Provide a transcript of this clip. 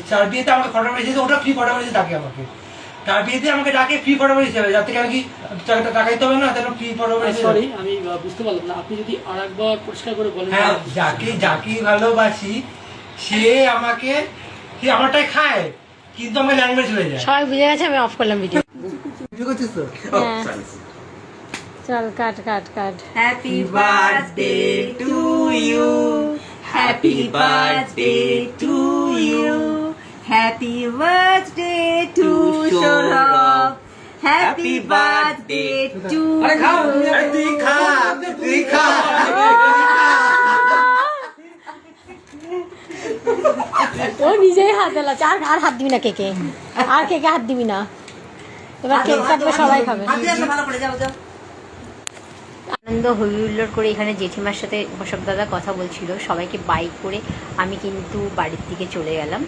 চার বিয়েতে আমাকে ফটোগ্রাফার হিসেবে ওটা ফ্রি ফটোগ্রাফার হিসেবে ডাকে আমাকে, তার বিয়েতে আমাকে ডাকে ফ্রি ফটোগ্রাফার হিসেবে, যার থেকে আমি কি টাকা দিতে হবে না, তাহলে ফ্রি ফটোগ্রাফার হিসেবে। সরি আমি বুঝতে পারলাম না, আপনি যদি আরেকবার পরিষ্কার করে বলেন। হ্যাঁ, যাকে ভালোবাসি সে আমাকে, সে আমারটাই খায় কিন্তু আমার ল্যাঙ্গুয়েজ হয়ে যায়। সবাই বুঝে গেছে, আমি অফ করলাম ভিডিও। বুঝতে করছিস তো? চল কাট কাট কাট। Happy birthday to you, happy birthday to you, happy birthday to Sourav, happy birthday to. আরে খাও, আরে তুই খা, তুই খা। ও নিজেই হাত দিলাচ্ছে, আর হাত দিবি না কেকে, আর কেকে হাত দিবি না, এবার কেক কাটবে সবাই খাবে। ভালো করে যাও যাও। আনন্দ হইহুল্লোড় করে এখানে জেঠিমার সাথে অশোক দাদা কথা বলছিল, সবাইকে বাইক করে আমি কিন্তু বাড়ির দিকে চলে গেলাম।